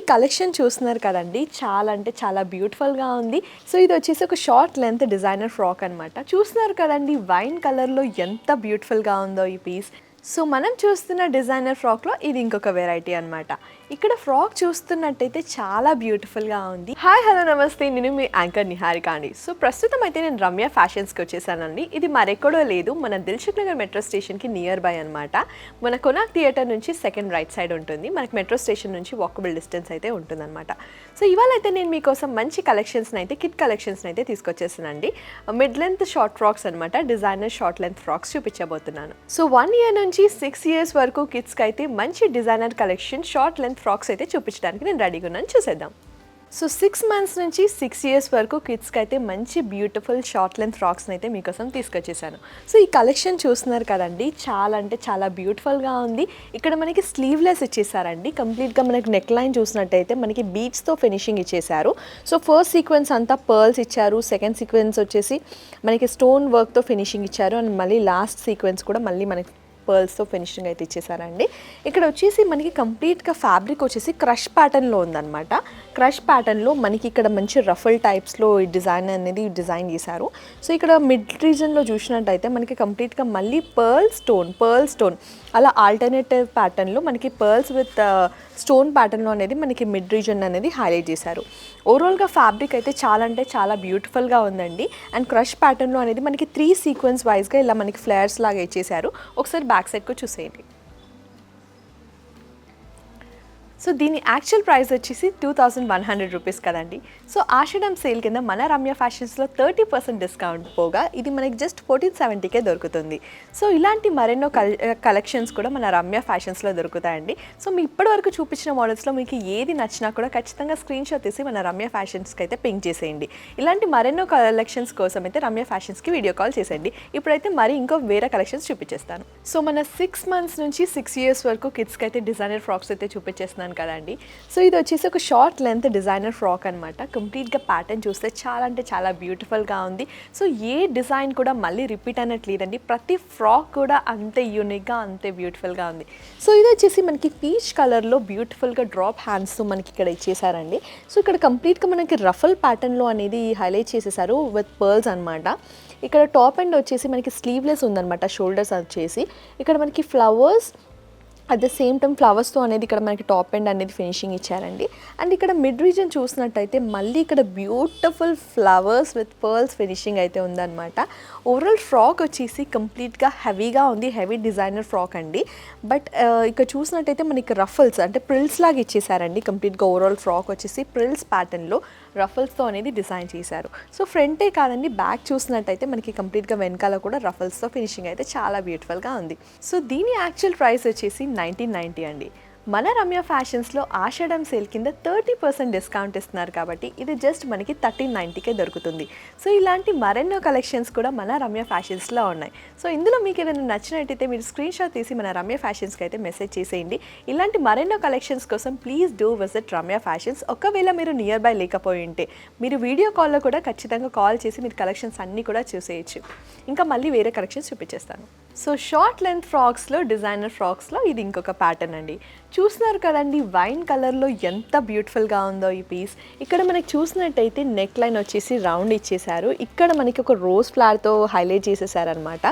ఈ కలెక్షన్ చూస్తున్నారు కదండి, చాలా అంటే చాలా బ్యూటిఫుల్గా ఉంది. సో ఇది వచ్చేసి ఒక షార్ట్ లెంత్ డిజైనర్ ఫ్రాక్ అనమాట. చూస్తున్నారు కదండి, వైన్ కలర్లో ఎంత బ్యూటిఫుల్గా ఉందో ఈ పీస్. సో మనం చూస్తున్న డిజైనర్ ఫ్రాక్లో ఇది ఇంకొక వెరైటీ అనమాట. ఇక్కడ ఫ్రాక్ చూస్తున్నట్టయితే చాలా బ్యూటిఫుల్గా ఉంది. హాయ్ హలో నమస్తే, నేను మీ యాంకర్ నిహారిక అండి. సో ప్రస్తుతం అయితే నేను రమ్య ఫ్యాషన్స్కి వచ్చేసానండి. ఇది మరెక్కడో లేదు, మన దిల్సుఖ్ నగర్ మెట్రో స్టేషన్కి నియర్ బై అనమాట. మన కొనాక్ థియేటర్ నుంచి సెకండ్ రైట్ సైడ్ ఉంటుంది. మనకి మెట్రో స్టేషన్ నుంచి వాకబుల్ డిస్టెన్స్ అయితే ఉంటుందన్నమాట. సో ఇవాళ అయితే నేను మీకోసం మంచి కలెక్షన్స్ని అయితే కిడ్ కలెక్షన్స్ని అయితే తీసుకొచ్చేసానండి. మిడ్ లెంత్ షార్ట్ ఫ్రాక్స్ అనమాట, డిజైనర్ షార్ట్ లెంత్ ఫ్రాక్స్ చూపించబోతున్నాను. సో 1 year నుంచి 6 years వరకు కిడ్స్కి అయితే మంచి designer collection short length frocks అయితే చూపించడానికి నేను రెడీగా ఉన్నాను. చూసేద్దాం. సో 6 months నుంచి 6 years వరకు కిడ్స్కి అయితే మంచి బ్యూటిఫుల్ షార్ట్ లెంత్ ఫ్రాక్స్ని అయితే మీకోసం తీసుకొచ్చేసాను. సో ఈ కలెక్షన్ చూస్తున్నారు కదండి, చాలా అంటే చాలా బ్యూటిఫుల్గా ఉంది. ఇక్కడ మనకి స్లీవ్లెస్ ఇచ్చేసారండి. కంప్లీట్గా మనకి నెక్ లైన్ చూసినట్టయితే మనకి బీడ్స్తో ఫినిషింగ్ ఇచ్చేసారు. సో ఫస్ట్ సీక్వెన్స్ అంతా పర్ల్స్ ఇచ్చారు, సెకండ్ సీక్వెన్స్ వచ్చేసి మనకి స్టోన్ వర్క్తో ఫినిషింగ్ ఇచ్చారు, అండ్ మళ్ళీ లాస్ట్ సీక్వెన్స్ కూడా మళ్ళీ మనకి పర్ల్స్తో ఫినిషింగ్ అయితే ఇచ్చేసారండి. ఇక్కడ వచ్చేసి మనకి కంప్లీట్గా ఫ్యాబ్రిక్ వచ్చేసి క్రష్ ప్యాటర్న్లో ఉందన్నమాట. క్రష్ ప్యాటర్న్లో మనకి ఇక్కడ మంచి రఫల్ టైప్స్లో ఈ డిజైన్ అనేది డిజైన్ చేశారు. సో ఇక్కడ మిడ్ రీజన్లో చూసినట్టయితే మనకి కంప్లీట్గా మళ్ళీ పర్ల్ స్టోన్ అలా ఆల్టర్నేటివ్ ప్యాటర్న్లో మనకి పర్ల్స్ విత్ స్టోన్ ప్యాటర్న్లో అనేది మనకి మిడ్ రీజన్ అనేది హైలైట్ చేశారు. ఓవరాల్గా ఫ్యాబ్రిక్ అయితే చాలా అంటే చాలా బ్యూటిఫుల్గా ఉందండి. అండ్ క్రష్ ప్యాటర్న్లో అనేది మనకి 3 సీక్వెన్స్ వైజ్గా ఇలా మనకి ఫ్లేయర్స్ లాగా ఇచ్చేసారు. ఒకసారి బ్యాక్ సైడ్కు చూసేయండి. సో దీని యాక్చువల్ ప్రైస్ వచ్చేసి 2100 రూపీస్ కదండి. సో ఆషాఢం సేల్ కింద మన రమ్య ఫ్యాషన్స్లో 30% డిస్కౌంట్ పోగా ఇది మనకి జస్ట్ 1470కే దొరుకుతుంది. సో ఇలాంటి మరెన్నో కలెక్షన్స్ కూడా మన రమ్య ఫ్యాషన్స్లో దొరుకుతాయండి. సో మీ ఇప్పటివరకు చూపించిన మోడల్స్లో మీకు ఏది నచ్చినా కూడా ఖచ్చితంగా స్క్రీన్ షాట్ తీసి మన రమ్య ఫ్యాషన్స్కి అయితే పింక్ చేసేయండి. ఇలాంటి మరెన్నో కలెక్షన్స్ కోసం అయితే రమ్య ఫ్యాషన్స్కి వీడియో కాల్ చేసేయండి. ఇప్పుడైతే మరి ఇంకో వేరే కలెక్షన్స్ చూపించేస్తాను. సో మన 6 months నుంచి 6 years వరకు కిడ్స్కి అయితే డిజైనర్ ఫ్రాక్స్ అయితే చూపించేస్తున్నాను కదండి. సో ఇది వచ్చేసి ఒక షార్ట్ లెంత్ డిజైనర్ ఫ్రాక్ అనమాట. కంప్లీట్గా ప్యాటర్న్ చూస్తే చాలా అంటే చాలా బ్యూటిఫుల్గా ఉంది. సో ఏ డిజైన్ కూడా మళ్ళీ రిపీట్ అయినట్లేదండి. ప్రతి ఫ్రాక్ కూడా అంతే యూనిక్గా అంతే బ్యూటిఫుల్గా ఉంది. సో ఇది వచ్చేసి మనకి పీచ్ కలర్లో బ్యూటిఫుల్గా డ్రాప్ హ్యాండ్స్తో మనకి ఇక్కడ ఇచ్చేసారండి. సో ఇక్కడ కంప్లీట్గా మనకి రఫల్ ప్యాటర్న్లో అనేది హైలైట్ చేసేసారు విత్ పర్ల్స్ అనమాట. ఇక్కడ టాప్ ఎండ్ వచ్చేసి మనకి స్లీవ్లెస్ ఉందన్నమాట. షోల్డర్స్ వచ్చేసి ఇక్కడ మనకి flowers at the same time ఫ్లవర్స్తో అనేది ఇక్కడ మనకి టాప్ ఎండ్ అనేది ఫినిషింగ్ ఇచ్చారండి. అండ్ ఇక్కడ మిడ్ రీజన్ చూసినట్టయితే మళ్ళీ ఇక్కడ beautiful flowers with pearls finishing అయితే ఉందన్నమాట. ఓవరాల్ ఫ్రాక్ వచ్చేసి కంప్లీట్గా హెవీగా ఉంది, హెవీ డిజైనర్ ఫ్రాక్ అండి. బట్ ఇక్కడ చూసినట్టయితే మనకి రఫల్స్ అంటే ప్రిల్స్ లాగా ఇచ్చేసారండి. కంప్లీట్గా ఓవరాల్ ఫ్రాక్ వచ్చేసి ప్రిల్స్ ప్యాటర్న్లో రఫల్స్తో అనేది డిజైన్ చేశారు. సో ఫ్రంటే కాదండి, బ్యాక్ చూసినట్టయితే మనకి కంప్లీట్గా వెనకాల కూడా రఫల్స్తో ఫినిషింగ్ అయితే చాలా బ్యూటిఫుల్గా ఉంది. సో దీని యాక్చువల్ ప్రైస్ వచ్చేసి 1990 అండి. మన రమ్య ఫ్యాషన్స్లో ఆషాఢం సేల్ కింద 30% డిస్కౌంట్ ఇస్తున్నారు కాబట్టి ఇది జస్ట్ మనకి 1390కే దొరుకుతుంది. సో ఇలాంటి మరెన్నో కలెక్షన్స్ కూడా మన రమ్య ఫ్యాషన్స్లో ఉన్నాయి. సో ఇందులో మీకు ఏదైనా నచ్చినట్టయితే మీరు స్క్రీన్ షాట్ తీసి మన రమ్య ఫ్యాషన్స్కి అయితే మెసేజ్ చేసేయండి. ఇలాంటి మరెన్నో కలెక్షన్స్ కోసం please do visit Ramya fashions. ఒకవేళ మీరు నియర్ బై లేకపోయి ఉంటే మీరు వీడియో కాల్లో కూడా ఖచ్చితంగా కాల్ చేసి మీరు కలెక్షన్స్ అన్నీ కూడా చూసేయచ్చు. ఇంకా మళ్ళీ వేరే కలెక్షన్స్ చూపించేస్తాను. సో షార్ట్ లెంత్ ఫ్రాక్స్లో డిజైనర్ ఫ్రాక్స్లో ఇది ఇంకొక ప్యాటర్న్ అండి. చూస్తున్నారు కదండి, వైన్ కలర్లో ఎంత బ్యూటిఫుల్గా ఉందో ఈ పీస్. ఇక్కడ మనకి చూసినట్టయితే నెక్ లైన్ వచ్చేసి రౌండ్ ఇచ్చేసారు. ఇక్కడ మనకి ఒక రోజ్ ఫ్లవర్తో హైలైట్ చేసేసారనమాట.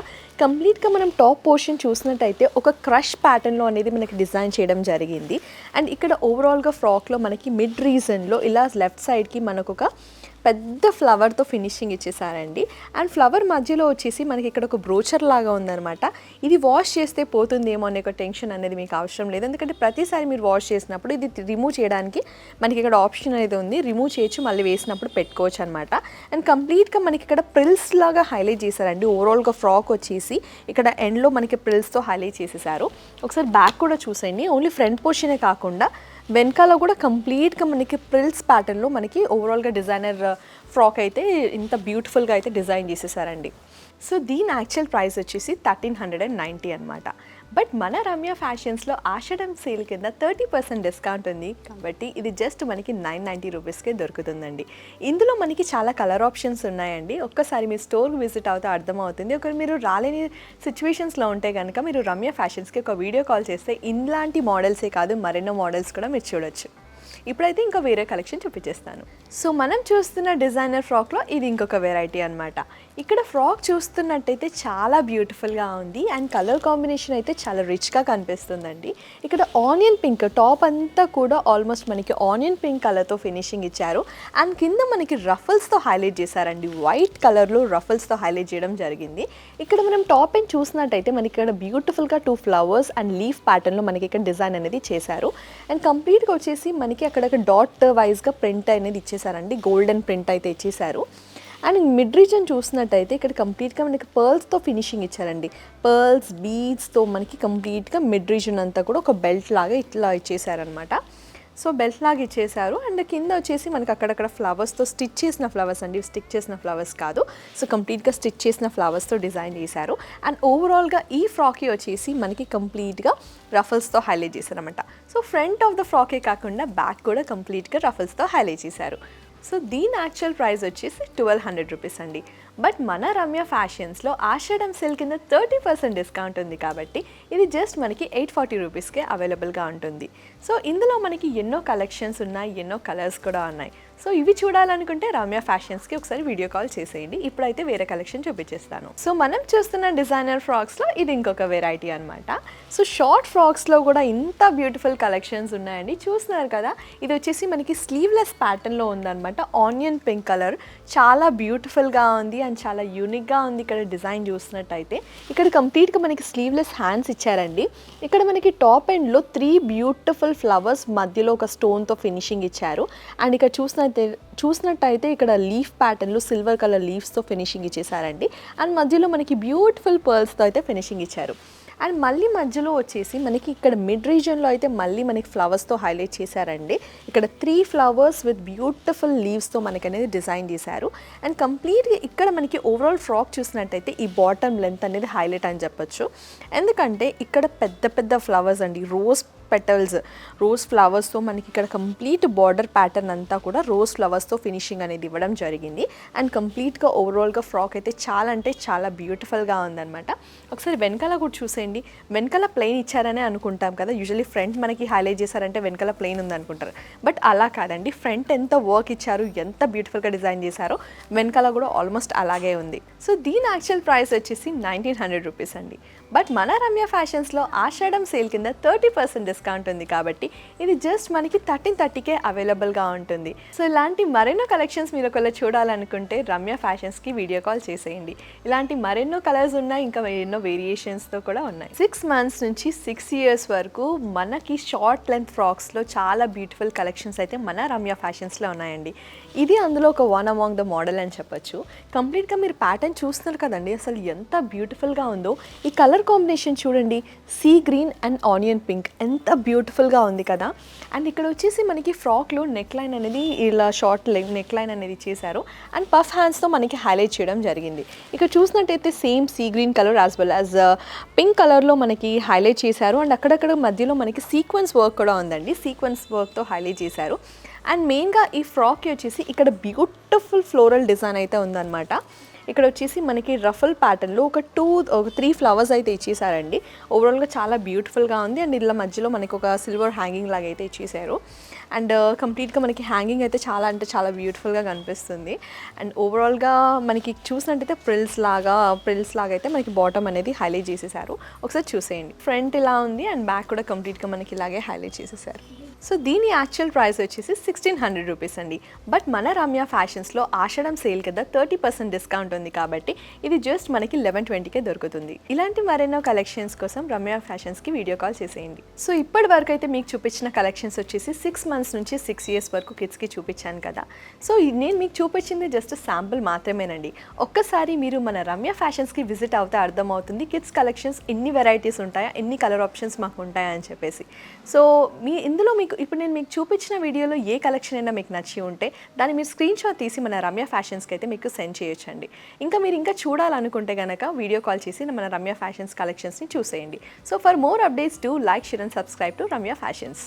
కంప్లీట్గా మనం టాప్ పోర్షన్ చూసినట్టయితే ఒక క్రష్ ప్యాటర్న్లో అనేది మనకి డిజైన్ చేయడం జరిగింది. అండ్ ఇక్కడ ఓవరాల్గా ఫ్రాక్లో మనకి మిడ్ రీజన్లో ఇలా లెఫ్ట్ సైడ్కి మనకు ఒక పెద్ద ఫ్లవర్తో ఫినిషింగ్ ఇచ్చేసారండి. అండ్ ఫ్లవర్ మధ్యలో వచ్చేసి మనకి ఇక్కడ ఒక బ్రోచర్ లాగా ఉందన్నమాట. ఇది వాష్ చేస్తే పోతుందేమో అనే ఒక టెన్షన్ అనేది మీకు అవసరం లేదు, ఎందుకంటే ప్రతిసారి మీరు వాష్ చేసినప్పుడు ఇది రిమూవ్ చేయడానికి మనకి ఇక్కడ ఆప్షన్ అనేది ఉంది. రిమూవ్ చేయొచ్చు, మళ్ళీ వేసినప్పుడు పెట్టుకోవచ్చు అనమాట. అండ్ కంప్లీట్గా మనకి ఇక్కడ ప్రిల్స్ లాగా హైలైట్ చేశారండి. ఓవరాల్గా ఫ్రాక్ వచ్చేసి ఇక్కడ ఎండ్లో మనకి ప్రిల్స్తో హైలైట్ చేసేసారు. ఒకసారి బ్యాక్ కూడా చూసేయండి. ఓన్లీ ఫ్రంట్ పోర్షనే కాకుండా వెనకాల కూడా కంప్లీట్గా మనకి ప్రిల్స్ ప్యాటర్న్లో మనకి ఓవరాల్గా డిజైనర్ ఫ్రాక్ అయితే ఇంత బ్యూటిఫుల్గా అయితే డిజైన్ చేసేసారండి. సో దీని యాక్చువల్ ప్రైస్ వచ్చేసి 1390 అనమాట. బట్ మన రమ్య ఫ్యాషన్స్లో ఆషాఢం సేల్ కింద 30% డిస్కౌంట్ ఉంది కాబట్టి ఇది జస్ట్ మనకి 990 రూపీస్కే దొరుకుతుందండి. ఇందులో మనకి చాలా కలర్ ఆప్షన్స్ ఉన్నాయండి. ఒక్కసారి మీరు స్టోర్కి విజిట్ అవుతే అర్థమవుతుంది. ఒకవేళ మీరు రాలేని సిచ్యువేషన్స్లో ఉంటే కనుక మీరు రమ్య ఫ్యాషన్స్కి ఒక వీడియో కాల్ చేస్తే ఇలాంటి మోడల్సే కాదు మరెన్నో మోడల్స్ కూడా మీరు చూడొచ్చు. ఇప్పుడైతే ఇంకా వేరే కలెక్షన్ చూపించేస్తాను. సో మనం చూస్తున్న డిజైనర్ ఫ్రాక్లో ఇది ఇంకొక వెరైటీ అనమాట. ఇక్కడ ఫ్రాక్ చూస్తున్నట్టయితే చాలా బ్యూటిఫుల్గా ఉంది అండ్ కలర్ కాంబినేషన్ అయితే చాలా రిచ్గా కనిపిస్తుందండి. ఇక్కడ ఆనియన్ పింక్ టాప్ అంతా కూడా ఆల్మోస్ట్ మనకి ఆనియన్ పింక్ కలర్తో ఫినిషింగ్ ఇచ్చారు అండ్ కింద మనకి రఫల్స్తో హైలైట్ చేశారండి. వైట్ కలర్లో రఫల్స్తో హైలైట్ చేయడం జరిగింది. ఇక్కడ మనం టాప్ అండ్ చూసినట్టయితే మనకి ఇక్కడ బ్యూటిఫుల్గా 2 ఫ్లవర్స్ అండ్ లీఫ్ ప్యాటర్న్లో మనకి ఇక్కడ డిజైన్ అనేది చేశారు అండ్ కంప్లీట్గా వచ్చేసి మనకి అక్కడ డాట్ వైజ్గా ప్రింట్ అనేది ఇచ్చేసారండి. గోల్డెన్ ప్రింట్ అయితే ఇచ్చేసారు. అండ్ మిడ్ రీజన్ చూసినట్టయితే ఇక్కడ కంప్లీట్గా మనకి పర్ల్స్తో ఫినిషింగ్ ఇచ్చారండి. పర్ల్స్ బీడ్స్తో మనకి కంప్లీట్గా మిడ్ రీజన్ అంతా కూడా ఒక బెల్ట్ లాగా ఇట్లా ఇచ్చేసారనమాట. సో బెల్ట్ లాగా ఇచ్చేసారు అండ్ కింద వచ్చేసి మనకి అక్కడక్కడ ఫ్లవర్స్తో స్టిచ్ చేసిన ఫ్లవర్స్ అండి, స్టిక్ చేసిన ఫ్లవర్స్ కాదు. సో కంప్లీట్గా స్టిచ్ చేసిన ఫ్లవర్స్తో డిజైన్ చేశారు అండ్ ఓవరాల్గా ఈ ఫ్రాక్కి వచ్చేసి మనకి కంప్లీట్గా రఫల్స్తో హైలైట్ చేశారనమాట. సో ఫ్రంట్ ఆఫ్ ద ఫ్రాకే కాకుండా బ్యాక్ కూడా కంప్లీట్గా రఫల్స్తో హైలైట్ చేశారు. సో దీని యాక్చువల్ ప్రైస్ వచ్చేసి 1200 రూపీస్ అండి. బట్ మన రమ్య ఫ్యాషన్స్లో ఆషాఢం సేల్ కింద 30% డిస్కౌంట్ ఉంది కాబట్టి ఇది జస్ట్ మనకి 840 రూపీస్కే అవైలబుల్గా ఉంటుంది. సో ఇందులో మనకి ఎన్నో కలెక్షన్స్ ఉన్నాయి, ఎన్నో కలర్స్ కూడా ఉన్నాయి. సో ఇవి చూడాలనుకుంటే రమ్య ఫ్యాషన్స్కి ఒకసారి వీడియో కాల్ చేసేయండి. ఇప్పుడైతే వేరే కలెక్షన్ చూపించేస్తాను. సో మనం చూస్తున్న డిజైనర్ ఫ్రాక్స్లో ఇది ఇంకొక వెరైటీ అనమాట. సో షార్ట్ ఫ్రాక్స్లో కూడా ఇంత బ్యూటిఫుల్ కలెక్షన్స్ ఉన్నాయండి. చూస్తున్నారు కదా, ఇది వచ్చేసి మనకి స్లీవ్లెస్ ప్యాటర్న్లో ఉందన్నమాట. ఆనియన్ పింక్ కలర్ చాలా బ్యూటిఫుల్గా ఉంది అండ్ చాలా యూనిక్గా ఉంది. ఇక్కడ డిజైన్ చూసినట్టయితే ఇక్కడ కంప్లీట్గా మనకి స్లీవ్లెస్ హ్యాండ్స్ ఇచ్చారండి. ఇక్కడ మనకి టాప్ ఎండ్లో 3 బ్యూటిఫుల్ ఫ్లవర్స్ మధ్యలో ఒక స్టోన్తో ఫినిషింగ్ ఇచ్చారు అండ్ ఇక్కడ చూసినట్టయితే ఇక్కడ లీఫ్ ప్యాటర్న్లో సిల్వర్ కలర్ లీవ్స్తో ఫినిషింగ్ ఇచ్చేసారండి అండ్ మధ్యలో మనకి బ్యూటిఫుల్ పర్ల్స్తో అయితే ఫినిషింగ్ ఇచ్చారు. అండ్ మళ్ళీ మధ్యలో వచ్చేసి మనకి ఇక్కడ మిడ్ రీజన్లో అయితే మళ్ళీ మనకి ఫ్లవర్స్తో హైలైట్ చేశారండి. ఇక్కడ 3 ఫ్లవర్స్ విత్ బ్యూటిఫుల్ లీవ్స్తో మనకి అనేది డిజైన్ చేశారు అండ్ కంప్లీట్గా ఇక్కడ మనకి ఓవరాల్ ఫ్రాక్ చూసినట్టయితే ఈ బాటమ్ లెంత్ అనేది హైలైట్ అని చెప్పొచ్చు. ఎందుకంటే ఇక్కడ పెద్ద పెద్ద ఫ్లవర్స్ అండి, రోజ్ ఫ్లవర్స్తో మనకి ఇక్కడ కంప్లీట్ బార్డర్ ప్యాటర్న్ అంతా కూడా రోజ్ ఫ్లవర్స్తో ఫినిషింగ్ అనేది ఇవ్వడం జరిగింది అండ్ కంప్లీట్గా ఓవరాల్గా ఫ్రాక్ అయితే చాలా అంటే చాలా బ్యూటిఫుల్గా ఉందన్నమాట. ఒకసారి వెనకాల కూడా చూసేయండి. వెనకాల ప్లెయిన్ ఇచ్చారనే అనుకుంటాం కదా, యూజువల్లీ ఫ్రంట్ మనకి హైలైట్ చేశారంటే వెనకాల ప్లెయిన్ ఉందనుకుంటారు. బట్ అలా కాదండి, ఫ్రంట్ ఎంత వర్క్ ఇచ్చారు, ఎంత బ్యూటిఫుల్గా డిజైన్ చేశారో వెనకాల కూడా ఆల్మోస్ట్ అలాగే ఉంది. సో దీని యాక్చువల్ ప్రైస్ వచ్చేసి 1900 రూపీస్ అండి. బట్ మన రమ్య ఫ్యాషన్స్లో ఆషాఢం సేల్ కింద 30% డిస్కౌంట్ ఉంది కాబట్టి ఇది జస్ట్ మనకి 1330కే అవైలబుల్గా ఉంటుంది. సో ఇలాంటి మరెన్నో కలెక్షన్స్ మీరు ఒకవేళ చూడాలనుకుంటే రమ్య ఫ్యాషన్స్కి వీడియో కాల్ చేసేయండి. ఇలాంటి మరెన్నో కలర్స్ ఉన్నాయి, ఇంకా ఎన్నో వేరియేషన్స్తో కూడా ఉన్నాయి. 6 months నుంచి 6 years వరకు మనకి షార్ట్ లెంత్ ఫ్రాక్స్లో చాలా బ్యూటిఫుల్ కలెక్షన్స్ అయితే మన రమ్య ఫ్యాషన్స్లో ఉన్నాయండి. ఇది అందులో ఒక వన్ అమాంగ్ ద మోడల్ అని చెప్పొచ్చు. కంప్లీట్గా మీరు ప్యాటర్న్ చూస్తున్నారు కదండి, అసలు ఎంత బ్యూటిఫుల్గా ఉందో. ఈ కలర్ కాంబినేషన్ చూడండి, sea green and onion pink, ఎంత బ్యూటిఫుల్గా ఉంది కదా. అండ్ ఇక్కడ వచ్చేసి మనకి ఫ్రాక్లో నెక్ లైన్ అనేది ఇలా షార్ట్ నెక్ లైన్ అనేది చేశారు అండ్ పఫ్ హ్యాండ్స్తో మనకి హైలైట్ చేయడం జరిగింది. ఇక్కడ చూసినట్టయితే same sea green colour as well as pink కలర్లో మనకి హైలైట్ చేశారు అండ్ అక్కడక్కడ మధ్యలో మనకి సీక్వెన్స్ వర్క్ కూడా ఉందండి. సీక్వెన్స్ వర్క్తో హైలైట్ చేశారు అండ్ మెయిన్గా ఈ ఫ్రాక్కి వచ్చేసి ఇక్కడ బ్యూటిఫుల్ ఫ్లోరల్ డిజైన్ అయితే ఉందన్నమాట. ఇక్కడ వచ్చేసి మనకి రఫల్ ప్యాటర్న్లో ఒక 3 ఫ్లవర్స్ అయితే ఇచ్చేసారండి. ఓవరాల్గా చాలా బ్యూటిఫుల్గా ఉంది అండ్ ఇలా మధ్యలో మనకి ఒక సిల్వర్ హ్యాంగింగ్ లాగా అయితే ఇచ్చేసారు అండ్ కంప్లీట్గా మనకి హ్యాంగింగ్ అయితే చాలా అంటే చాలా బ్యూటిఫుల్గా కనిపిస్తుంది. అండ్ ఓవరాల్గా మనకి చూసినట్టయితే ప్రిల్స్ లాగా అయితే మనకి బాటమ్ అనేది హైలైట్ చేసేసారు. ఒకసారి చూసేయండి. ఫ్రంట్ ఇలా ఉంది అండ్ బ్యాక్ కూడా కంప్లీట్గా మనకి ఇలాగే హైలైట్ చేసేసారు. సో దీని యాక్చువల్ ప్రైస్ వచ్చేసి 1600 రూపీస్ అండి. బట్ మన రమ్య ఫ్యాషన్స్లో ఆషాఢం సేల్ కదా 30% డిస్కౌంట్ ఉంది కాబట్టి ఇది జస్ట్ మనకి 1120కే దొరుకుతుంది. ఇలాంటి మరెన్నో కలెక్షన్స్ కోసం రమ్య ఫ్యాషన్స్కి వీడియో కాల్ చేసేయండి. సో ఇప్పటి వరకు అయితే మీకు చూపించిన కలెక్షన్స్ వచ్చేసి 6 months నుంచి 6 years వరకు కిడ్స్కి చూపించాను కదా. సో నేను మీకు చూపించింది జస్ట్ శాంపుల్ మాత్రమేనండి. ఒక్కసారి మీరు మన రమ్య ఫ్యాషన్స్కి విజిట్ అవుతే అర్థమవుతుంది కిడ్స్ కలెక్షన్స్ ఎన్ని వెరైటీస్ ఉంటాయా, ఎన్ని కలర్ ఆప్షన్స్ మాకు ఉంటాయా అని చెప్పేసి. సో ఇందులో మీకు ఇప్పుడు నేను మీకు చూపించిన వీడియోలో ఏ కలెక్షన్ అయినా మీకు నచ్చి ఉంటే దాన్ని మీరు స్క్రీన్ షాట్ తీసి మన రమ్య ఫ్యాషన్స్కి అయితే మీకు సెండ్ చేయొచ్చండి. ఇంకా మీరు ఇంకా చూడాలనుకుంటే కనుక వీడియో కాల్ చేసి మన రమ్య ఫ్యాషన్స్ కలెక్షన్స్ని చూసేయండి. So for more updates do like, share and subscribe to Ramya fashions.